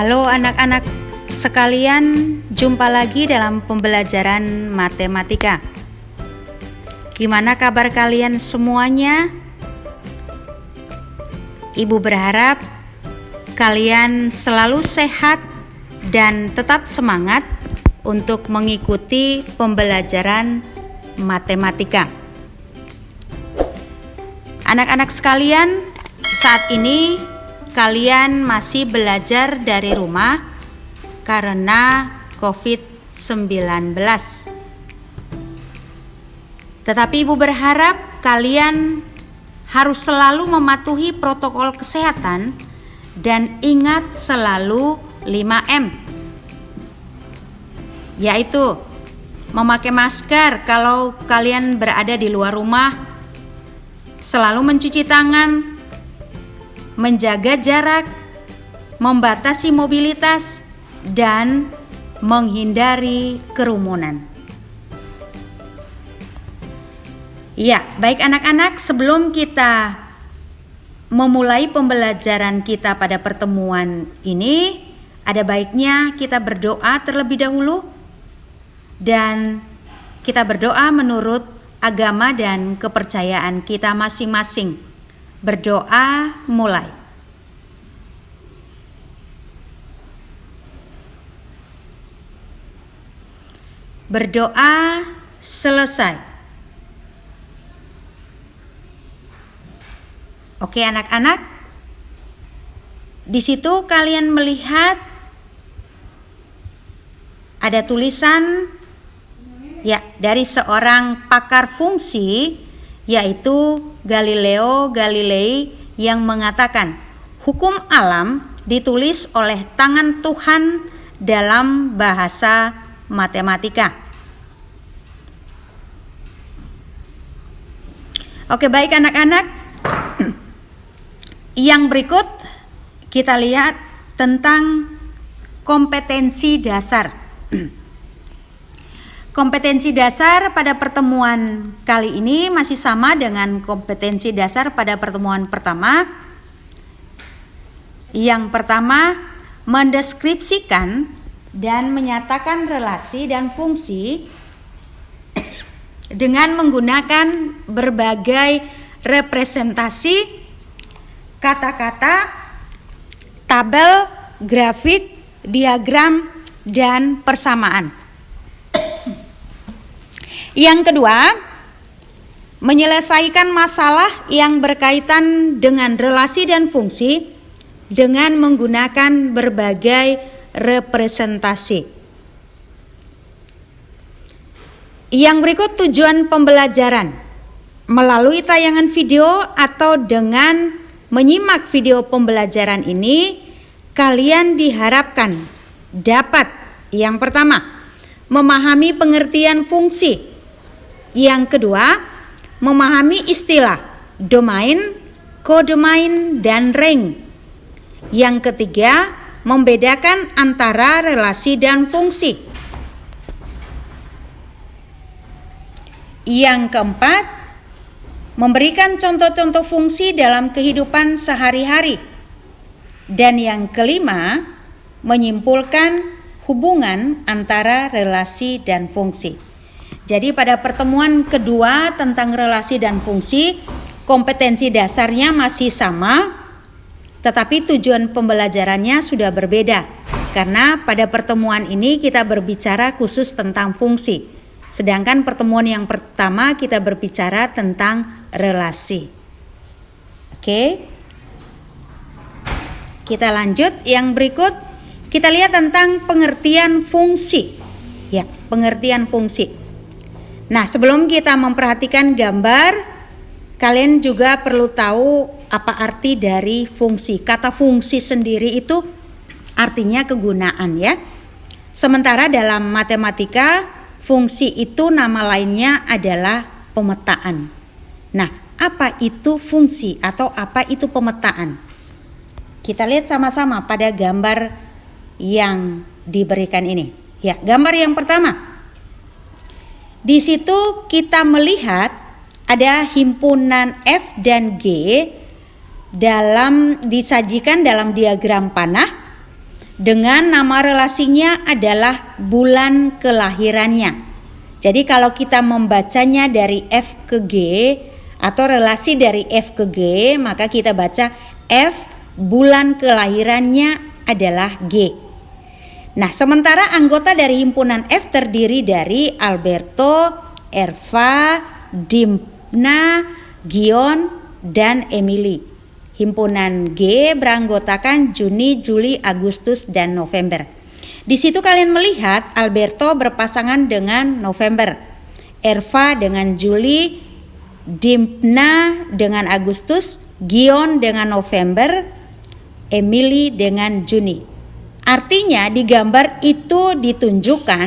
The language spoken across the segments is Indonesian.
Halo anak-anak sekalian, jumpa lagi dalam pembelajaran matematika. Gimana kabar kalian semuanya? Ibu berharap kalian selalu sehat dan tetap semangat untuk mengikuti pembelajaran matematika. Anak-anak sekalian, saat ini kalian masih belajar dari rumah karena COVID-19. Tetapi Ibu berharap kalian harus selalu mematuhi protokol kesehatan dan ingat selalu 5M, yaitu memakai masker kalau kalian berada di luar rumah, selalu mencuci tangan, menjaga jarak, membatasi mobilitas, dan menghindari kerumunan. Ya, baik anak-anak, sebelum kita memulai pembelajaran kita pada pertemuan ini, ada baiknya kita berdoa terlebih dahulu, dan kita berdoa menurut agama dan kepercayaan kita masing-masing. Berdoa mulai. Berdoa selesai. Oke anak-anak, di situ kalian melihat ada tulisan ya dari seorang pakar fungsi, yaitu Galileo Galilei, yang mengatakan hukum alam ditulis oleh tangan Tuhan dalam bahasa matematika. Oke, baik anak-anak, yang berikut kita lihat tentang kompetensi dasar. Kompetensi dasar pada pertemuan kali ini masih sama dengan kompetensi dasar pada pertemuan pertama. Yang pertama, mendeskripsikan dan menyatakan relasi dan fungsi dengan menggunakan berbagai representasi, kata-kata, tabel, grafik, diagram, dan persamaan. Yang kedua, menyelesaikan masalah yang berkaitan dengan relasi dan fungsi dengan menggunakan berbagai representasi. Yang berikut tujuan pembelajaran. Melalui tayangan video atau dengan menyimak video pembelajaran ini, kalian diharapkan dapat yang pertama, memahami pengertian fungsi. Yang kedua, memahami istilah domain, kodomain, dan ring. Yang ketiga, membedakan antara relasi dan fungsi. Yang keempat, memberikan contoh-contoh fungsi dalam kehidupan sehari-hari. Dan yang kelima, menyimpulkan hubungan antara relasi dan fungsi. Jadi pada pertemuan kedua tentang relasi dan fungsi, kompetensi dasarnya masih sama, tetapi tujuan pembelajarannya sudah berbeda. Karena pada pertemuan ini kita berbicara khusus tentang fungsi. Sedangkan pertemuan yang pertama kita berbicara tentang relasi. Oke. Kita lanjut yang berikut. Kita lihat tentang pengertian fungsi. Ya, pengertian fungsi. Nah, sebelum kita memperhatikan gambar, kalian juga perlu tahu apa arti dari fungsi. Kata fungsi sendiri itu artinya kegunaan ya. Sementara dalam matematika, fungsi itu nama lainnya adalah pemetaan. Nah, apa itu fungsi atau apa itu pemetaan? Kita lihat sama-sama pada gambar yang diberikan ini. Ya, gambar yang pertama. Di situ kita melihat ada himpunan F dan G disajikan dalam diagram panah dengan nama relasinya adalah bulan kelahirannya. Jadi kalau kita membacanya dari F ke G atau relasi dari F ke G, maka kita baca F bulan kelahirannya adalah G. Nah, sementara anggota dari himpunan F terdiri dari Alberto, Erva, Dimna, Gion, dan Emily. Himpunan G beranggotakan Juni, Juli, Agustus, dan November. Di situ kalian melihat Alberto berpasangan dengan November, Erva dengan Juli, Dimna dengan Agustus, Gion dengan November, Emily dengan Juni. Artinya di gambar itu ditunjukkan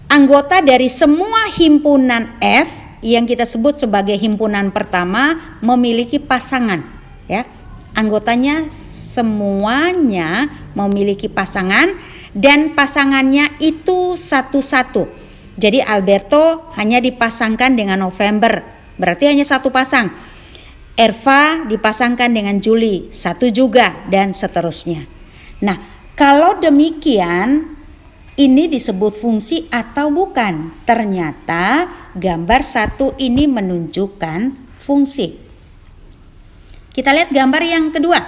anggota dari semua himpunan F yang kita sebut sebagai himpunan pertama memiliki pasangan, ya. Anggotanya semuanya memiliki pasangan dan pasangannya itu satu-satu. Jadi Alberto hanya dipasangkan dengan November, berarti hanya satu pasang. Erva dipasangkan dengan Juli, satu juga, dan seterusnya. Nah, kalau demikian ini disebut fungsi atau bukan? Ternyata gambar 1 ini menunjukkan fungsi. Kita lihat gambar yang kedua.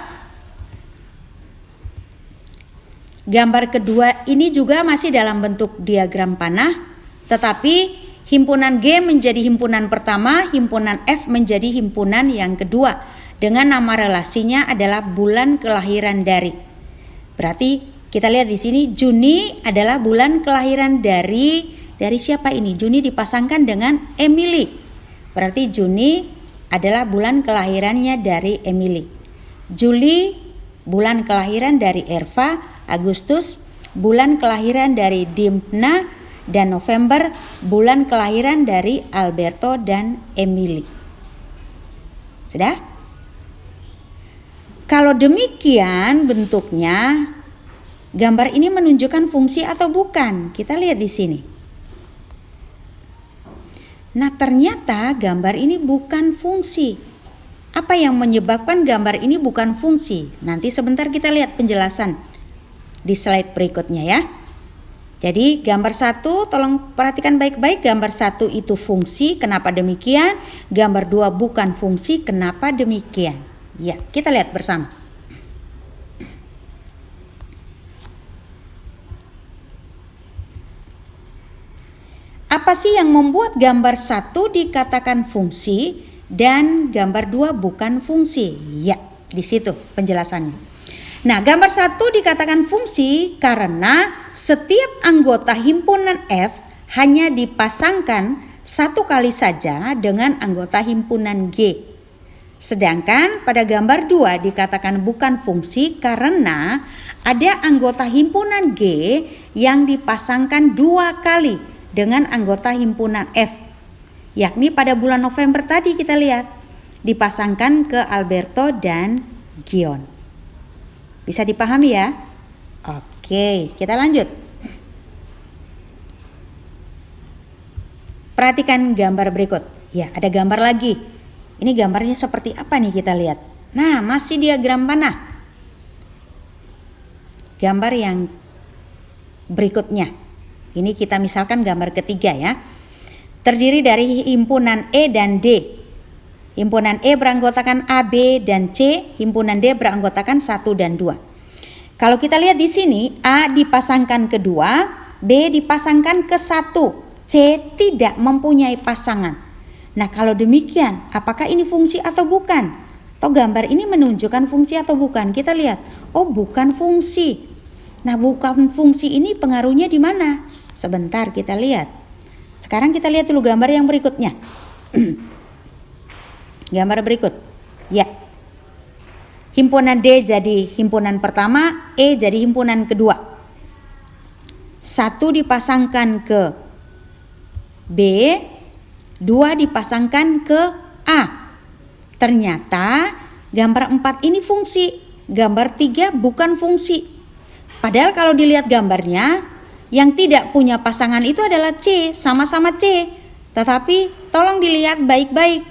Gambar kedua ini juga masih dalam bentuk diagram panah, tetapi himpunan G menjadi himpunan pertama, himpunan F menjadi himpunan yang kedua, dengan nama relasinya adalah bulan kelahiran dari. Berarti kita lihat di sini Juni adalah bulan kelahiran dari siapa ini? Juni dipasangkan dengan Emily. Berarti Juni adalah bulan kelahirannya dari Emily. Juli bulan kelahiran dari Erva, Agustus bulan kelahiran dari Dimna, dan November bulan kelahiran dari Alberto dan Emily. Sudah? Kalau demikian bentuknya, gambar ini menunjukkan fungsi atau bukan? Kita lihat di sini. Nah, ternyata gambar ini bukan fungsi. Apa yang menyebabkan gambar ini bukan fungsi? Nanti sebentar kita lihat penjelasan di slide berikutnya ya. Jadi gambar 1 tolong perhatikan baik-baik, gambar 1 itu fungsi, kenapa demikian? Gambar 2 bukan fungsi, kenapa demikian? Ya, kita lihat bersama. Apa sih yang membuat gambar 1 dikatakan fungsi dan gambar 2 bukan fungsi? Ya, di situ penjelasannya. Nah, gambar 1 dikatakan fungsi karena setiap anggota himpunan F hanya dipasangkan satu kali saja dengan anggota himpunan G. Sedangkan pada gambar 2 dikatakan bukan fungsi karena ada anggota himpunan G yang dipasangkan 2 kali dengan anggota himpunan F. Yakni pada bulan November tadi kita lihat dipasangkan ke Alberto dan Gion. Bisa dipahami ya? Oke, kita lanjut. Perhatikan gambar berikut. Ya, ada gambar lagi. Ini gambarnya seperti apa nih kita lihat? Nah, masih diagram panah. Gambar yang berikutnya. Ini kita misalkan gambar ketiga ya. Terdiri dari himpunan E dan D. Himpunan E beranggotakan A, B, dan C. Himpunan D beranggotakan 1 dan 2. Kalau kita lihat di sini, A dipasangkan ke 2, B dipasangkan ke 1, C tidak mempunyai pasangan. Nah, kalau demikian, apakah ini fungsi atau bukan? Atau gambar ini menunjukkan fungsi atau bukan? Kita lihat, oh bukan fungsi. Nah, bukan fungsi ini pengaruhnya di mana? Sebentar kita lihat. Sekarang kita lihat dulu gambar yang berikutnya. Gambar berikut. Ya. Himpunan D jadi himpunan pertama, E jadi himpunan kedua. 1 dipasangkan ke B, 2 dipasangkan ke A. Ternyata gambar 4 ini fungsi, gambar 3 bukan fungsi. Padahal kalau dilihat gambarnya, yang tidak punya pasangan itu adalah C, sama-sama C. Tetapi tolong dilihat baik-baik.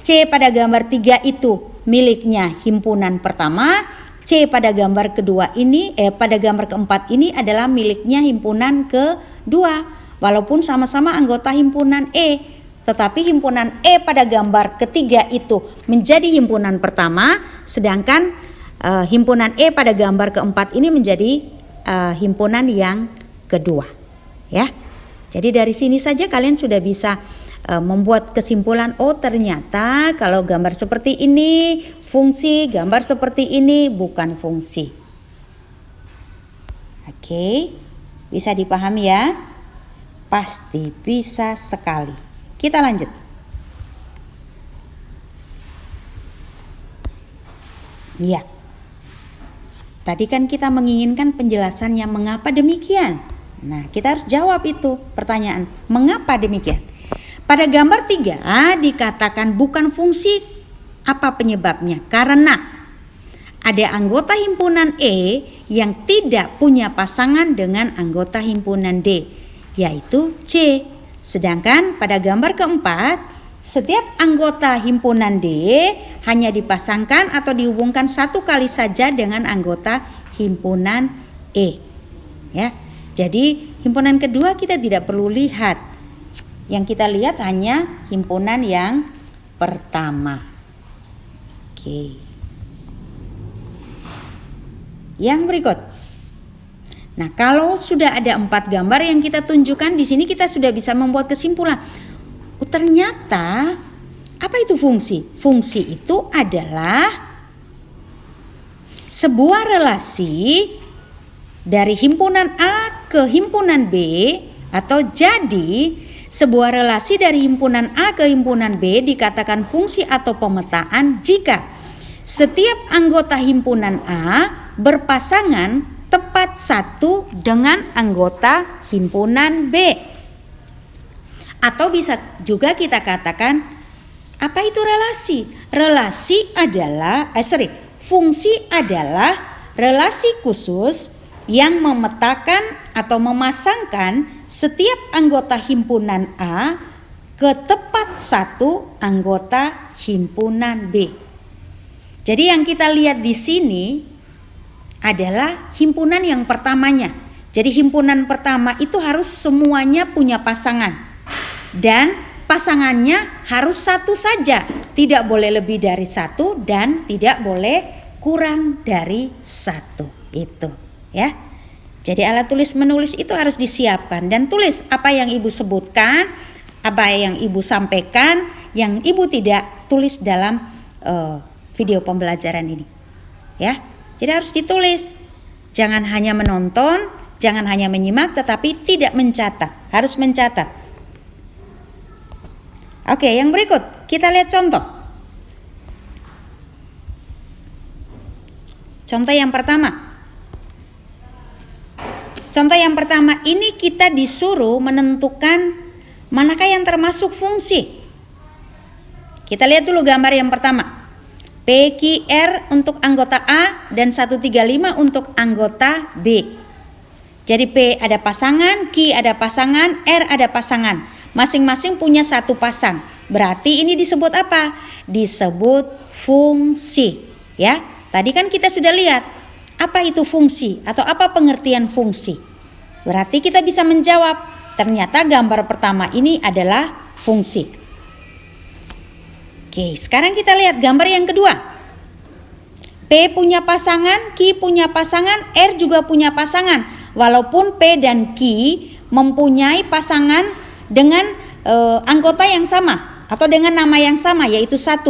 C pada gambar 3 itu miliknya himpunan pertama, C C pada gambar kedua ini, pada gambar keempat ini adalah miliknya himpunan kedua, walaupun sama-sama anggota himpunan E, tetapi himpunan E pada gambar ketiga itu menjadi himpunan pertama, sedangkan himpunan E pada gambar keempat ini menjadi himpunan yang kedua, ya. Jadi dari sini saja kalian sudah bisa membuat kesimpulan, oh ternyata kalau gambar seperti ini fungsi, gambar seperti ini bukan fungsi. Oke, bisa dipahami ya? Pasti bisa sekali. Kita lanjut. Ya. Tadi kan kita menginginkan penjelasannya mengapa demikian. Nah, kita harus jawab itu pertanyaan, mengapa demikian? Pada gambar 3 dikatakan bukan fungsi. Apa penyebabnya? Karena ada anggota himpunan E yang tidak punya pasangan dengan anggota himpunan D, yaitu C. Sedangkan pada gambar keempat, setiap anggota himpunan D hanya dipasangkan atau dihubungkan satu kali saja dengan anggota himpunan E. Ya. Jadi himpunan kedua kita tidak perlu lihat. Yang kita lihat hanya himpunan yang pertama. Oke. Yang berikut. Nah, kalau sudah ada 4 gambar yang kita tunjukkan di sini, kita sudah bisa membuat kesimpulan. Oh, ternyata apa itu fungsi? Fungsi itu adalah sebuah relasi dari himpunan A ke himpunan B, atau jadi sebuah relasi dari himpunan A ke himpunan B dikatakan fungsi atau pemetaan jika setiap anggota himpunan A berpasangan tepat satu dengan anggota himpunan B. Atau bisa juga kita katakan, apa itu relasi? Fungsi adalah relasi khusus yang memetakan atau memasangkan setiap anggota himpunan A ke tepat satu anggota himpunan B. Jadi yang kita lihat di sini adalah himpunan yang pertamanya. Jadi himpunan pertama itu harus semuanya punya pasangan. Dan pasangannya harus satu saja. Tidak boleh lebih dari satu dan tidak boleh kurang dari satu. Itu. Ya, jadi alat tulis menulis itu harus disiapkan dan tulis apa yang ibu sebutkan, apa yang ibu sampaikan, yang ibu tidak tulis dalam video pembelajaran ini. Ya, jadi harus ditulis. Jangan hanya menonton, jangan hanya menyimak, tetapi tidak mencatat. Harus mencatat. Oke, yang berikut kita lihat contoh. Contoh yang pertama. Contoh yang pertama ini kita disuruh menentukan manakah yang termasuk fungsi. Kita lihat dulu gambar yang pertama. PQR untuk anggota A dan 135 untuk anggota B. Jadi P ada pasangan, Q ada pasangan, R ada pasangan. Masing-masing punya satu pasang. Berarti ini disebut apa? Disebut fungsi. Ya, tadi kan kita sudah lihat. Apa itu fungsi atau apa pengertian fungsi? Berarti kita bisa menjawab, ternyata gambar pertama ini adalah fungsi. Oke, sekarang kita lihat gambar yang kedua. P punya pasangan, Q punya pasangan, R juga punya pasangan. Walaupun P dan Q mempunyai pasangan dengan anggota yang sama atau dengan nama yang sama, yaitu 1.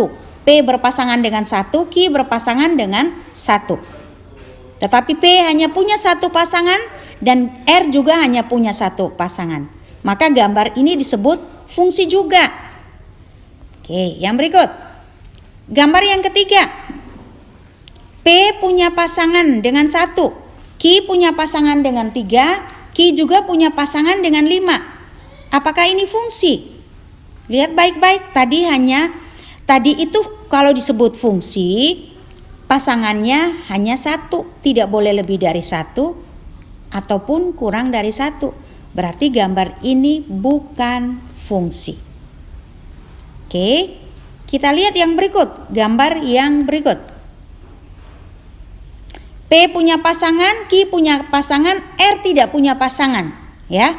P berpasangan dengan 1, Q berpasangan dengan 1. Tetapi P hanya punya satu pasangan dan R juga hanya punya satu pasangan. Maka gambar ini disebut fungsi juga. Oke, yang berikut. Gambar yang ketiga. P punya pasangan dengan 1, Q punya pasangan dengan 3, Q juga punya pasangan dengan 5. Apakah ini fungsi? Lihat baik-baik, tadi itu kalau disebut fungsi, pasangannya hanya 1, tidak boleh lebih dari 1 ataupun kurang dari 1. Berarti gambar ini bukan fungsi. Oke, kita lihat yang berikut, gambar yang berikut. P punya pasangan, Q punya pasangan, R tidak punya pasangan, ya.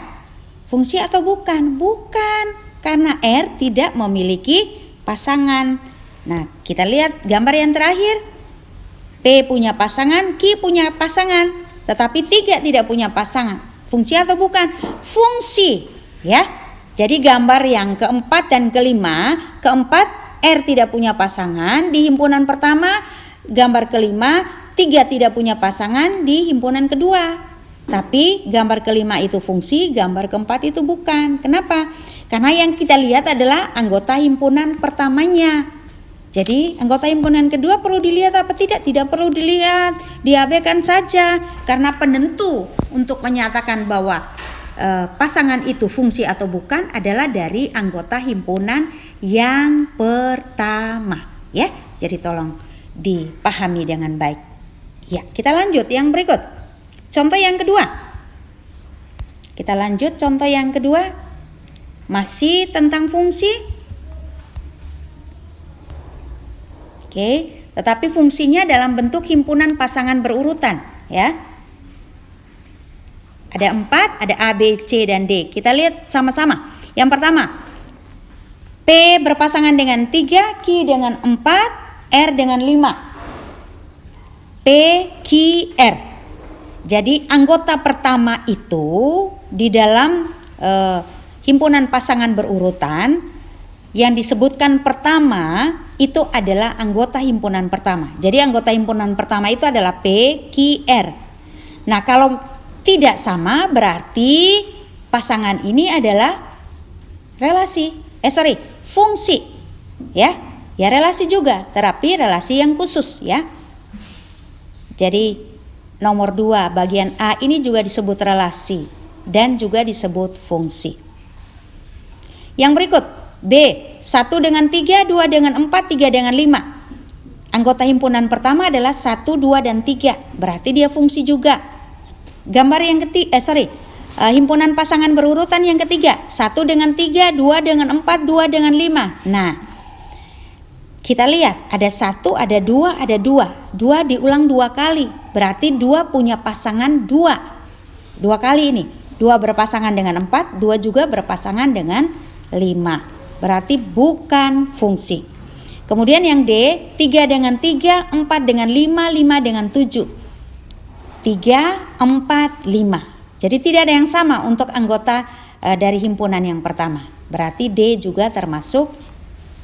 Fungsi atau bukan? Bukan, karena R tidak memiliki pasangan. Nah, kita lihat gambar yang terakhir. P punya pasangan, Q punya pasangan, tetapi 3 tidak punya pasangan. Fungsi atau bukan? Fungsi, ya. Jadi gambar yang keempat dan kelima, keempat R tidak punya pasangan di himpunan pertama, gambar kelima 3 tidak punya pasangan di himpunan kedua. Tapi gambar kelima itu fungsi, gambar keempat itu bukan. Kenapa? Karena yang kita lihat adalah anggota himpunan pertamanya. Jadi anggota himpunan kedua perlu dilihat apa tidak? Tidak perlu dilihat, diabaikan saja. Karena penentu untuk menyatakan bahwa pasangan itu fungsi atau bukan adalah dari anggota himpunan yang pertama, ya. Jadi tolong dipahami dengan baik. Ya, kita lanjut yang berikut. Contoh yang kedua. Kita lanjut contoh yang kedua. Masih tentang fungsi. Oke, tetapi fungsinya dalam bentuk himpunan pasangan berurutan, ya. Ada 4, ada A, B, C, dan D. Kita lihat sama-sama. Yang pertama, P berpasangan dengan 3, Q dengan 4, R dengan 5. P, Q, R. Jadi anggota pertama itu di dalam himpunan pasangan berurutan yang disebutkan pertama itu adalah anggota himpunan pertama. Jadi anggota himpunan pertama itu adalah P, Q, R. Nah, kalau tidak sama berarti pasangan ini adalah fungsi. Ya relasi juga, tetapi relasi yang khusus, ya. Jadi nomor 2 bagian A ini juga disebut relasi dan juga disebut fungsi. Yang berikut B, 1 dengan 3, 2 dengan 4, 3 dengan 5. Anggota himpunan pertama adalah 1, 2, dan 3. Berarti dia fungsi juga. Gambar yang himpunan pasangan berurutan yang ketiga, 1 dengan 3, 2 dengan 4, 2 dengan 5. Nah, kita lihat ada 1, ada 2, ada 2. 2 diulang 2 kali. Berarti 2 punya pasangan 2. 2 kali ini. 2 berpasangan dengan 4, 2 juga berpasangan dengan 5. Berarti bukan fungsi. Kemudian yang D, 3 dengan 3, 4 dengan 5, 5 dengan 7. 3, 4, 5. Jadi tidak ada yang sama untuk anggota dari himpunan yang pertama. Berarti D juga termasuk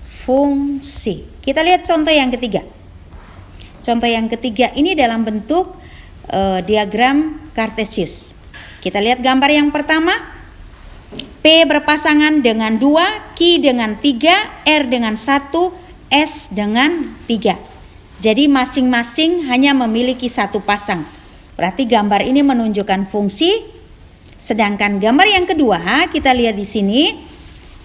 fungsi. Kita lihat contoh yang ketiga. Contoh yang ketiga ini dalam bentuk diagram kartesius. Kita lihat gambar yang pertama. P berpasangan dengan 2, Q dengan 3, R dengan 1, S dengan 3. Jadi masing-masing hanya memiliki satu pasang. Berarti gambar ini menunjukkan fungsi. Sedangkan gambar yang kedua kita lihat di sini.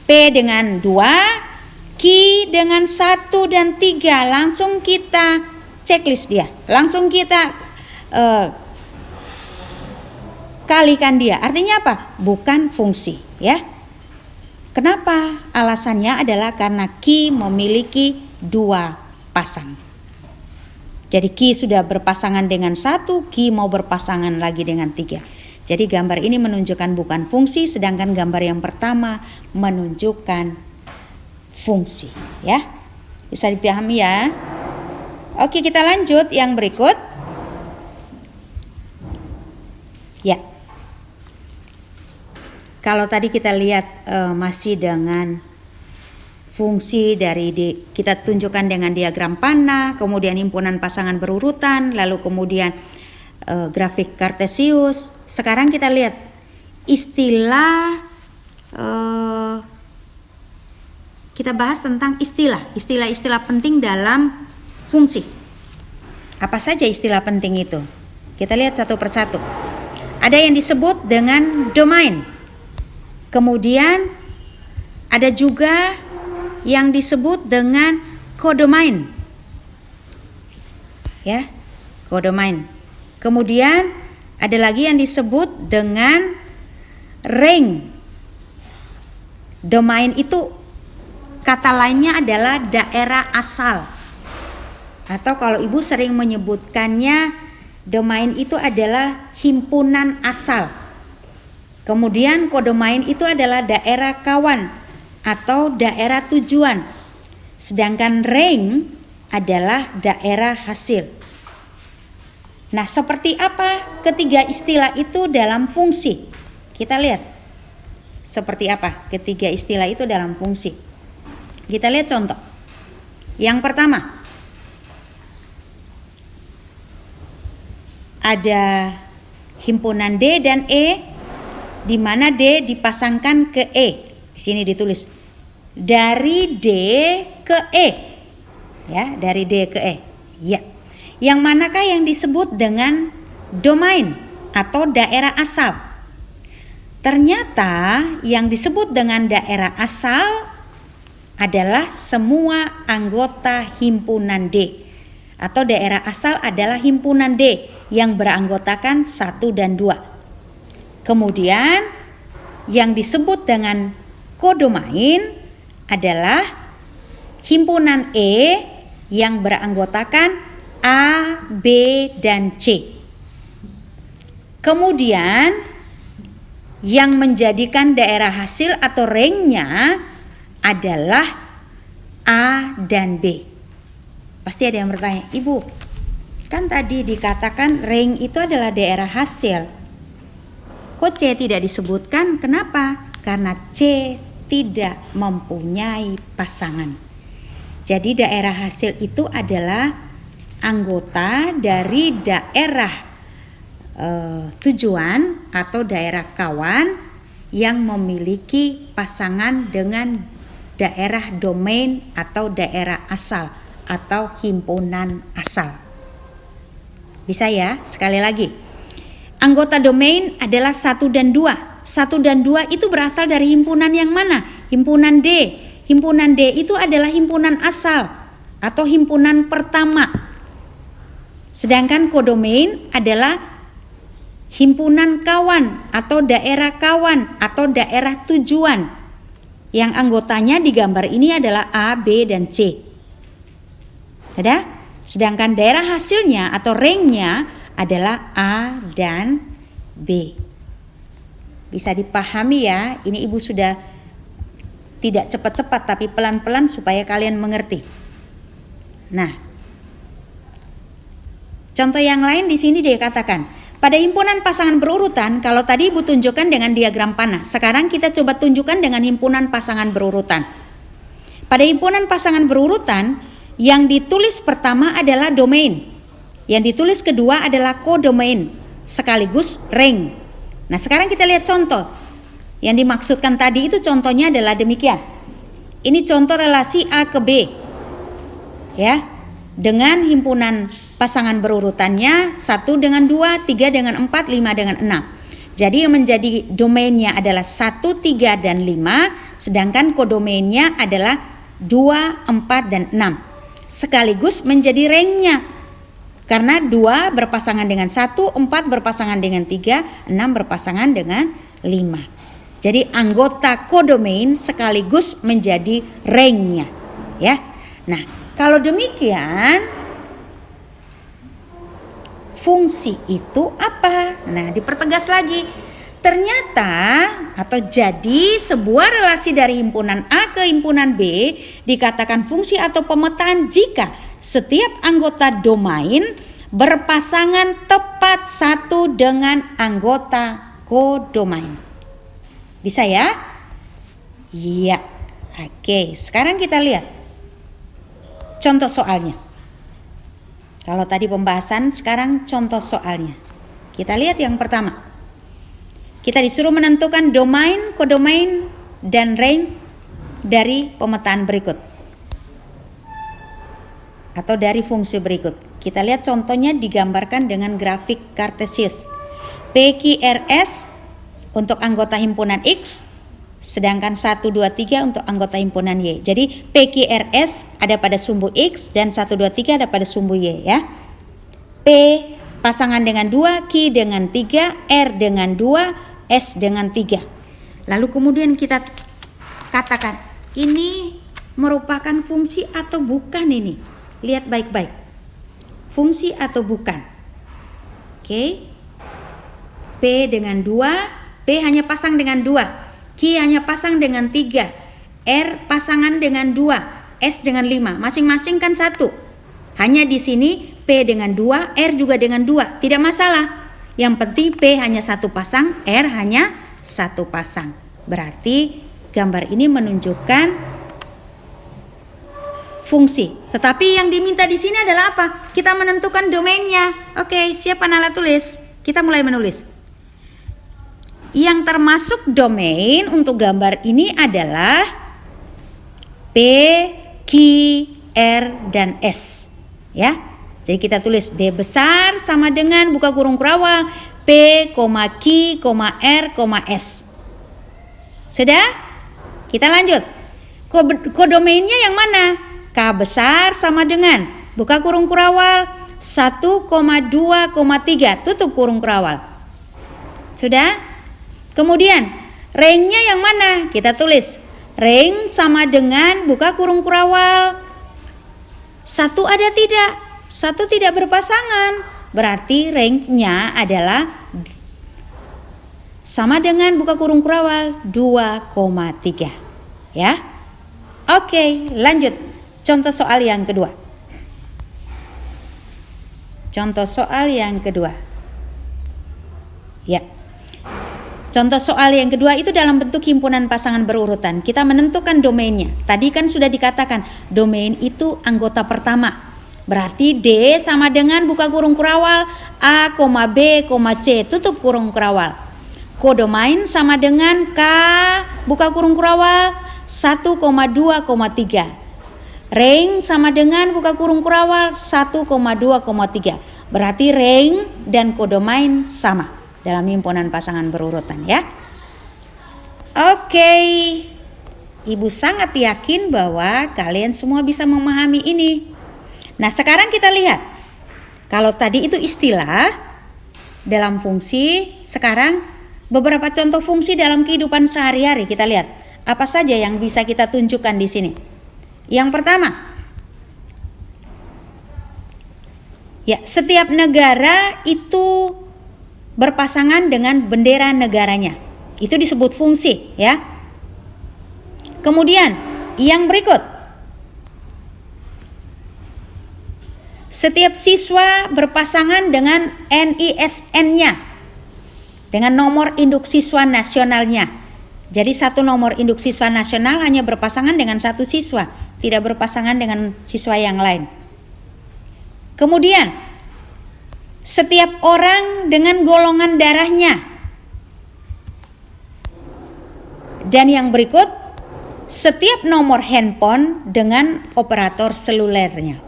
P dengan 2, Q dengan 1 dan 3. Langsung kita checklist dia. Langsung kita kalikan dia. Artinya apa? Bukan fungsi, ya. Kenapa? Alasannya adalah karena Q memiliki 2 pasang. Jadi Q sudah berpasangan dengan 1, Q mau berpasangan lagi dengan 3. Jadi gambar ini menunjukkan bukan fungsi, sedangkan gambar yang pertama menunjukkan fungsi, ya. Bisa dipahami ya? Oke, kita lanjut yang berikut. Ya. Kalau tadi kita lihat masih dengan fungsi dari kita tunjukkan dengan diagram panah, kemudian himpunan pasangan berurutan, lalu kemudian grafik kartesius. Sekarang kita lihat istilah, kita bahas tentang istilah-istilah penting dalam fungsi. Apa saja istilah penting itu? Kita lihat satu persatu. Ada yang disebut dengan domain. Kemudian ada juga yang disebut dengan kodomain. Ya, kodomain. Kemudian ada lagi yang disebut dengan ring. Domain itu kata lainnya adalah daerah asal. Atau kalau Ibu sering menyebutkannya Domain itu adalah himpunan asal. Kemudian kodomain itu adalah daerah kawan atau daerah tujuan. Sedangkan range adalah daerah hasil. Nah, seperti apa ketiga istilah itu dalam fungsi? Kita lihat. Seperti apa ketiga istilah itu dalam fungsi? Kita lihat contoh. Yang pertama, ada himpunan D dan E, di mana D dipasangkan ke E. Di sini ditulis dari D ke E. Ya, dari D ke E. Ya. Yang manakah yang disebut dengan domain atau daerah asal? Ternyata yang disebut dengan daerah asal adalah semua anggota himpunan D. Atau daerah asal adalah himpunan D yang beranggotakan 1 dan 2. Kemudian yang disebut dengan kodomain adalah himpunan E yang beranggotakan A, B, dan C. Kemudian yang menjadikan daerah hasil atau range-nya adalah A dan B. Pasti ada yang bertanya, Ibu, kan tadi dikatakan range itu adalah daerah hasil. Kok C tidak disebutkan? Kenapa? Karena C tidak mempunyai pasangan. Jadi daerah hasil itu adalah anggota dari daerah tujuan atau daerah kawan yang memiliki pasangan dengan daerah domain atau daerah asal atau himpunan asal. Bisa ya? Sekali lagi. Anggota domain adalah 1 dan 2. 1 dan 2 itu berasal dari himpunan yang mana? Himpunan D. Himpunan D itu adalah himpunan asal atau himpunan pertama. Sedangkan kodomain adalah himpunan kawan atau daerah kawan atau daerah tujuan. Yang anggotanya di gambar ini adalah A, B, dan C. Ada? Sedangkan daerah hasilnya atau range-nya adalah A dan B. Bisa dipahami ya, ini Ibu sudah tidak cepat-cepat tapi pelan-pelan supaya kalian mengerti. Nah, contoh yang lain di sini dia katakan, pada himpunan pasangan berurutan, kalau tadi Ibu tunjukkan dengan diagram panah, sekarang kita coba tunjukkan dengan himpunan pasangan berurutan. Pada himpunan pasangan berurutan, yang ditulis pertama adalah domain, yang ditulis kedua adalah kodomain, sekaligus range. Nah, sekarang kita lihat contoh. Yang dimaksudkan tadi itu contohnya adalah demikian. Ini contoh relasi A ke B. Ya, dengan himpunan pasangan berurutannya 1 dengan 2, 3 dengan 4, 5 dengan 6. Jadi yang menjadi domainnya adalah 1, 3, dan 5, sedangkan kodomainnya adalah 2, 4, dan 6. Sekaligus menjadi range-nya. Karena 2 berpasangan dengan 1, 4 berpasangan dengan 3, 6 berpasangan dengan 5. Jadi anggota kodomain sekaligus menjadi range-nya. Ya. Nah, kalau demikian, fungsi itu apa? Nah, dipertegas lagi. Ternyata atau jadi sebuah relasi dari himpunan A ke himpunan B dikatakan fungsi atau pemetaan jika setiap anggota domain berpasangan tepat satu dengan anggota kodomain. Bisa ya? Iya. Oke, sekarang kita lihat contoh soalnya. Kalau tadi pembahasan, sekarang contoh soalnya. Kita lihat yang pertama. Kita disuruh menentukan domain, kodomain, dan range dari pemetaan berikut. Atau dari fungsi berikut. Kita lihat contohnya digambarkan dengan grafik Cartesius. PQRS untuk anggota himpunan X, sedangkan 1, 2, 3 untuk anggota himpunan Y. Jadi PQRS ada pada sumbu X dan 1, 2, 3 ada pada sumbu Y ya. P pasangan dengan 2, Q dengan 3, R dengan 2, S dengan 3. Lalu kemudian kita katakan ini merupakan fungsi atau bukan ini? Lihat baik-baik. Fungsi atau bukan? Oke. P dengan 2, P hanya pasang dengan 2, Q hanya pasang dengan 3, R pasangan dengan 2, S dengan 5, masing-masing kan 1. Hanya di sini P dengan 2, R juga dengan 2, tidak masalah. Yang penting P hanya 1 pasang, R hanya 1 pasang. Berarti gambar ini menunjukkan fungsi. Tetapi yang diminta di sini adalah apa? Kita menentukan domainnya. Oke, siapkan alat tulis. Kita mulai menulis. Yang termasuk domain untuk gambar ini adalah P, Q, R, dan S. Ya. Jadi kita tulis D besar sama dengan buka kurung kurawal P, Q, R, S. Sudah? Kita lanjut. Kodomainnya yang mana? K besar sama dengan buka kurung kurawal 1,2,3 tutup kurung kurawal. Sudah? Kemudian range-nya yang mana? Kita tulis range sama dengan buka kurung kurawal 1 ada tidak? 1 tidak berpasangan. Berarti range-nya adalah sama dengan buka kurung kurawal 2,3. Ya. Oke, lanjut. Contoh soal yang kedua. Contoh soal yang kedua. Ya. Contoh soal yang kedua itu dalam bentuk himpunan pasangan berurutan. Kita menentukan domainnya. Tadi kan sudah dikatakan domain itu anggota pertama. Berarti D sama dengan buka kurung kurawal A, B, C tutup kurung kurawal. Kodomain sama dengan K buka kurung kurawal 1,2,3. Range sama dengan buka kurung kurawal 1,2,3. Berarti range dan kodomain sama dalam himpunan pasangan berurutan ya. Oke. Ibu sangat yakin bahwa kalian semua bisa memahami ini. Nah, sekarang kita lihat. Kalau tadi itu istilah dalam fungsi, sekarang beberapa contoh fungsi dalam kehidupan sehari-hari kita lihat. Apa saja yang bisa kita tunjukkan di sini? Yang pertama, ya, setiap negara itu berpasangan dengan bendera negaranya. Itu disebut fungsi, ya. Kemudian, yang berikut. Setiap siswa berpasangan dengan NISN-nya, dengan nomor induk siswa nasionalnya. Jadi satu nomor induk siswa nasional hanya berpasangan dengan satu siswa, tidak berpasangan dengan siswa yang lain. Kemudian, setiap orang dengan golongan darahnya. Dan yang berikut, setiap nomor handphone dengan operator selulernya.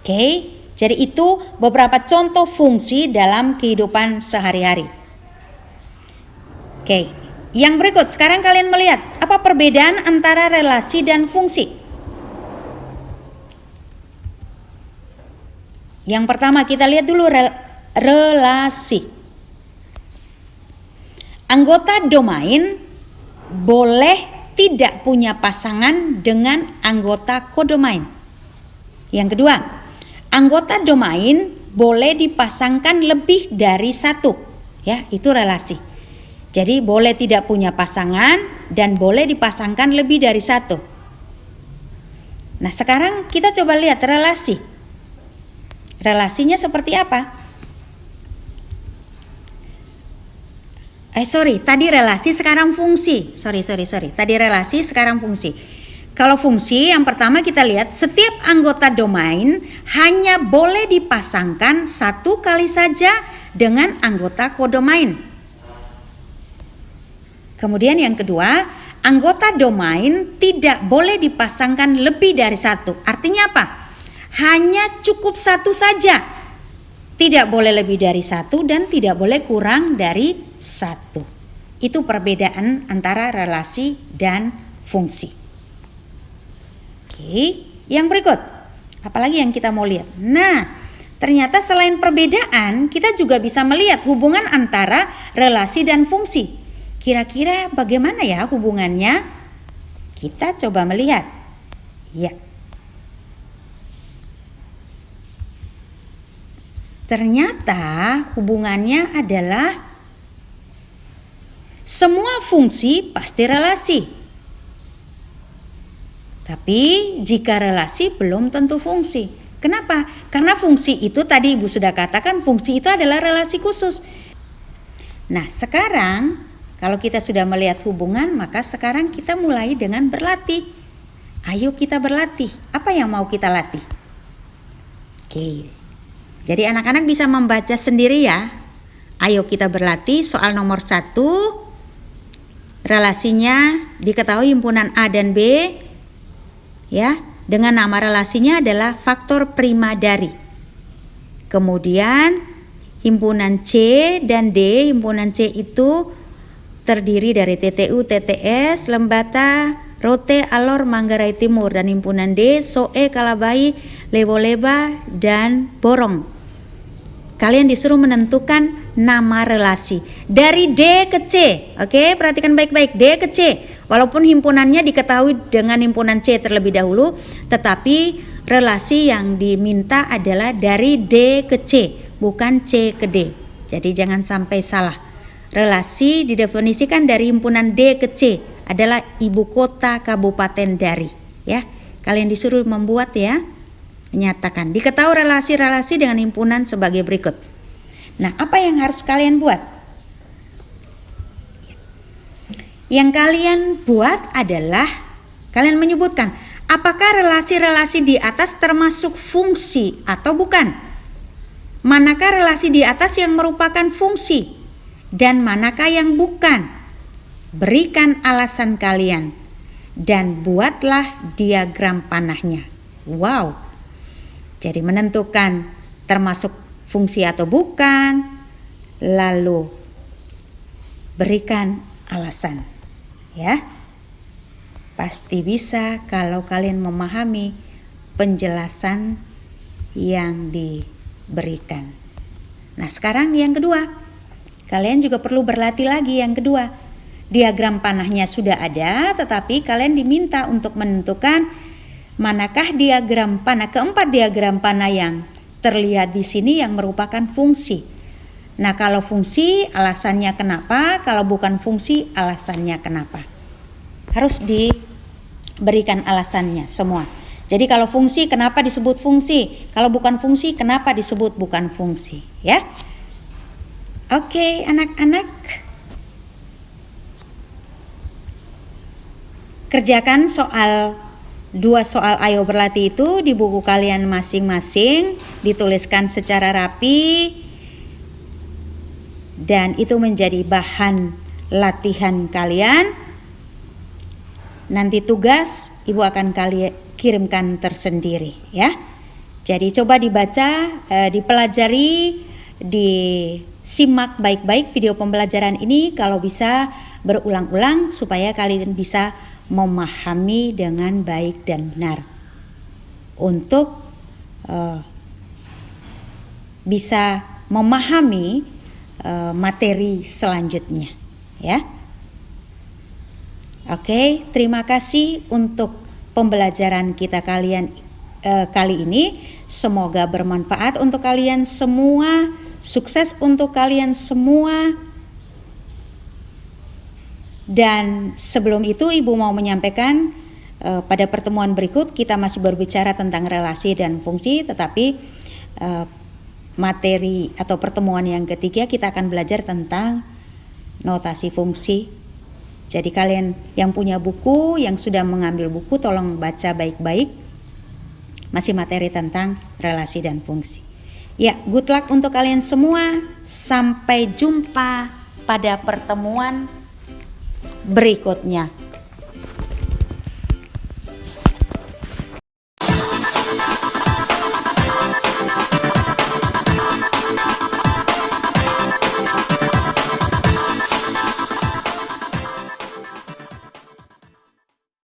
Oke, jadi itu beberapa contoh fungsi dalam kehidupan sehari-hari. Oke, yang berikut sekarang kalian melihat apa perbedaan antara relasi dan fungsi. Yang pertama kita lihat dulu relasi. Anggota domain boleh tidak punya pasangan dengan anggota kodomain. Yang kedua, anggota domain boleh dipasangkan lebih dari satu, ya, itu relasi. Jadi boleh tidak punya pasangan dan boleh dipasangkan lebih dari satu. Nah, sekarang kita coba lihat relasi. Relasinya seperti apa? Tadi relasi sekarang fungsi. Tadi relasi sekarang fungsi. Kalau fungsi yang pertama kita lihat setiap anggota domain hanya boleh dipasangkan satu kali saja dengan anggota kodomain. Kemudian yang kedua, anggota domain tidak boleh dipasangkan lebih dari satu. Artinya apa? Hanya cukup satu saja. Tidak boleh lebih dari satu dan tidak boleh kurang dari satu. Itu perbedaan antara relasi dan fungsi. Oke, yang berikut. Apalagi yang kita mau lihat? Nah, ternyata selain perbedaan, kita juga bisa melihat hubungan antara relasi dan fungsi. Kira-kira bagaimana ya hubungannya? Kita coba melihat. Ya. ternyata hubungannya adalah semua fungsi pasti relasi. Tapi jika relasi belum tentu fungsi. Kenapa? Karena fungsi itu tadi Ibu sudah katakan, fungsi itu adalah relasi khusus. Nah, sekarang kalau kita sudah melihat hubungan, maka sekarang kita mulai dengan berlatih. Ayo kita berlatih. Apa yang mau kita latih? Oke. Jadi anak-anak bisa membaca sendiri ya. Ayo kita berlatih. Soal nomor 1. Relasinya diketahui himpunan A dan B. Ya, dengan nama relasinya adalah faktor prima dari. Kemudian himpunan C dan D. Himpunan C itu terdiri dari TTU, TTS, Lembata, Rote, Alor, Manggarai Timur, dan himpunan D, Soe, Kalabai, Leboleba, dan Borong. Kalian disuruh menentukan nama relasi dari D ke C. Oke, perhatikan baik-baik, D ke C. Walaupun himpunannya diketahui dengan himpunan C terlebih dahulu, tetapi relasi yang diminta adalah dari D ke C, bukan C ke D. Jadi jangan sampai salah. Relasi didefinisikan dari himpunan D ke C adalah ibu kota kabupaten dari, ya. Kalian disuruh membuat ya, menyatakan. Diketahui relasi-relasi dengan himpunan sebagai berikut. Nah, apa yang harus kalian buat? Yang kalian buat adalah kalian menyebutkan apakah relasi-relasi di atas termasuk fungsi atau bukan. Manakah relasi di atas yang merupakan fungsi dan manakah yang bukan. Berikan alasan kalian dan buatlah diagram panahnya. Wow. Jadi menentukan termasuk fungsi atau bukan, lalu berikan alasan. Ya, pasti bisa kalau kalian memahami penjelasan yang diberikan. Nah, sekarang yang kedua, kalian juga perlu berlatih lagi yang kedua. Diagram panahnya sudah ada, tetapi kalian diminta untuk menentukan manakah diagram panah, keempat diagram panah yang terlihat di sini yang merupakan fungsi. Nah, kalau fungsi alasannya kenapa, kalau bukan fungsi alasannya kenapa. Harus diberikan alasannya semua. Jadi kalau fungsi kenapa disebut fungsi, kalau bukan fungsi kenapa disebut bukan fungsi, ya. Oke, anak-anak. Kerjakan dua soal ayo berlatih itu di buku kalian masing-masing, dituliskan secara rapi. Dan itu menjadi bahan latihan kalian. Nanti tugas Ibu akan kalian kirimkan tersendiri ya. Jadi coba dibaca, dipelajari, disimak baik-baik video pembelajaran ini kalau bisa berulang-ulang supaya kalian bisa memahami dengan baik dan benar. Untuk bisa memahami materi selanjutnya ya. Oke, terima kasih untuk pembelajaran kita kali ini. Semoga bermanfaat untuk kalian semua, sukses untuk kalian semua. Dan sebelum itu Ibu mau menyampaikan pada pertemuan berikut kita masih berbicara tentang relasi dan fungsi, tetapi materi atau pertemuan yang ketiga kita akan belajar tentang notasi fungsi. Jadi kalian yang punya buku, yang sudah mengambil buku, tolong baca baik-baik. Masih materi tentang relasi dan fungsi. Ya, good luck untuk kalian semua. Sampai jumpa pada pertemuan berikutnya.